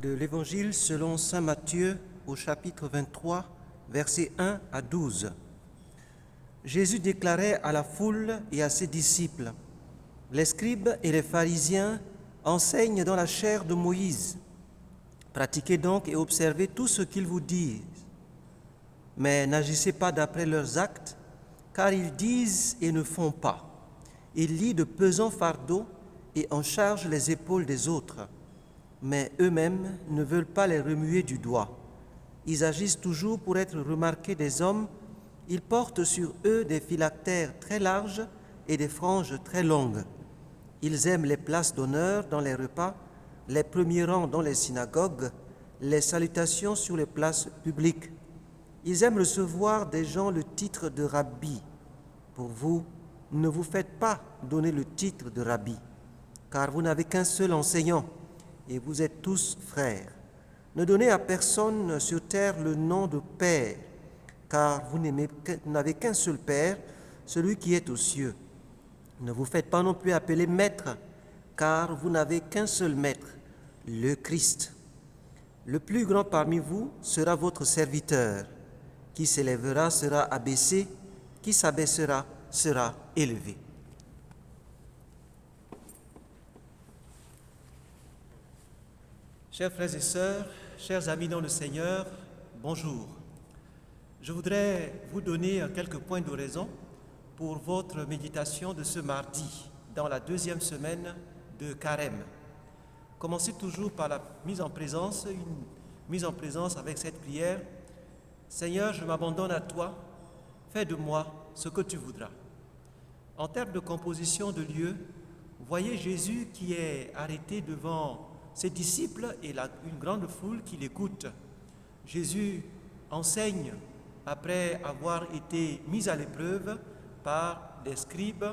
de l'Évangile selon saint Matthieu au chapitre 23, versets 1 à 12. Jésus déclarait à la foule et à ses disciples: « Les scribes et les pharisiens enseignent dans la chair de Moïse. Pratiquez donc et observez tout ce qu'ils vous disent. Mais n'agissez pas d'après leurs actes, car ils disent et ne font pas. Ils lient de pesants fardeaux et en chargent les épaules des autres, mais eux-mêmes ne veulent pas les remuer du doigt. Ils agissent toujours pour être remarqués des hommes. Ils portent sur eux des phylactères très larges et des franges très longues. Ils aiment les places d'honneur dans les repas, les premiers rangs dans les synagogues, les salutations sur les places publiques. Ils aiment recevoir des gens le titre de rabbi. Pour vous, ne vous faites pas donner le titre de rabbi, car vous n'avez qu'un seul enseignant, et vous êtes tous frères. Ne donnez à personne sur terre le nom de Père, car vous n'avez qu'un seul Père, celui qui est aux cieux. Ne vous faites pas non plus appeler Maître, car vous n'avez qu'un seul Maître, le Christ. Le plus grand parmi vous sera votre serviteur. Qui s'élèvera sera abaissé, qui s'abaissera sera élevé. » Chers frères et sœurs, chers amis dans le Seigneur, bonjour. Je voudrais vous donner quelques points d'oraison pour votre méditation de ce mardi, dans la deuxième semaine de Carême. Commencez toujours par la mise en présence, une mise en présence avec cette prière. Seigneur, je m'abandonne à toi, fais de moi ce que tu voudras. En termes de composition de lieu, voyez Jésus qui est arrêté devant ses disciples et une grande foule qui l'écoute. Jésus enseigne après avoir été mis à l'épreuve par des scribes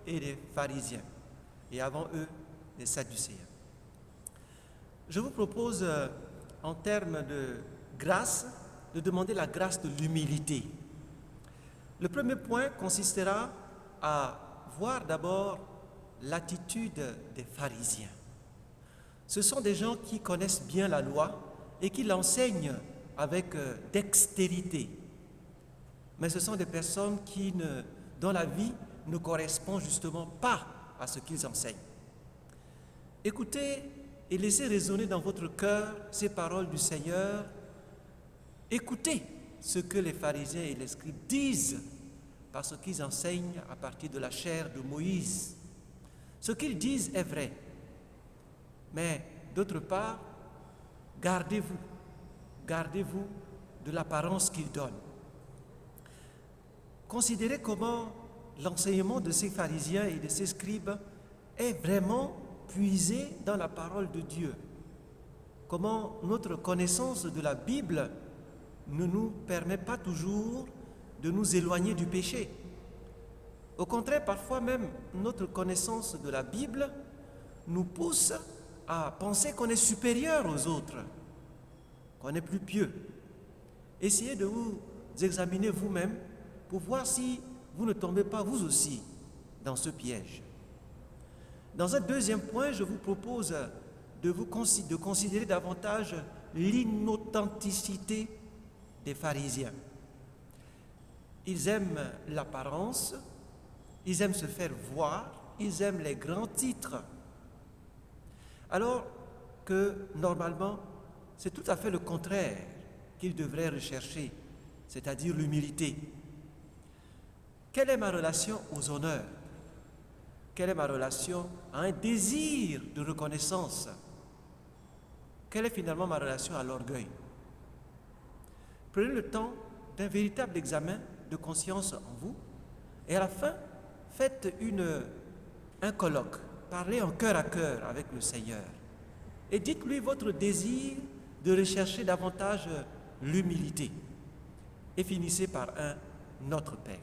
et des pharisiens, et avant eux, des sadducéens. Je vous propose, en termes de grâce, de demander la grâce de l'humilité. Le premier point consistera à voir d'abord l'attitude des pharisiens. Ce sont des gens qui connaissent bien la loi et qui l'enseignent avec dextérité. Mais ce sont des personnes qui, dans la vie, ne correspondent justement pas à ce qu'ils enseignent. Écoutez et laissez résonner dans votre cœur ces paroles du Seigneur. Écoutez ce que les pharisiens et les scribes disent, parce qu'ils enseignent à partir de la chair de Moïse. Ce qu'ils disent est vrai. Mais d'autre part, gardez-vous de l'apparence qu'ils donnent. Considérez comment l'enseignement de ces pharisiens et de ces scribes est vraiment puisé dans la parole de Dieu. Comment notre connaissance de la Bible ne nous permet pas toujours de nous éloigner du péché. Au contraire, parfois même, notre connaissance de la Bible nous pousse à penser qu'on est supérieur aux autres, qu'on est plus pieux. Essayez de vous examiner vous-même pour voir si vous ne tombez pas vous aussi dans ce piège. Dans un deuxième point, je vous propose de considérer davantage l'inauthenticité des pharisiens. Ils aiment l'apparence, ils aiment se faire voir, ils aiment les grands titres. Alors que, normalement, c'est tout à fait le contraire qu'ils devraient rechercher, c'est-à-dire l'humilité. Quelle est ma relation aux honneurs? Quelle est ma relation à un désir de reconnaissance? Quelle est finalement ma relation à l'orgueil? Prenez le temps d'un véritable examen de conscience en vous et à la fin, faites un colloque. Parlez en cœur à cœur avec le Seigneur et dites-lui votre désir de rechercher davantage l'humilité et finissez par Notre Père.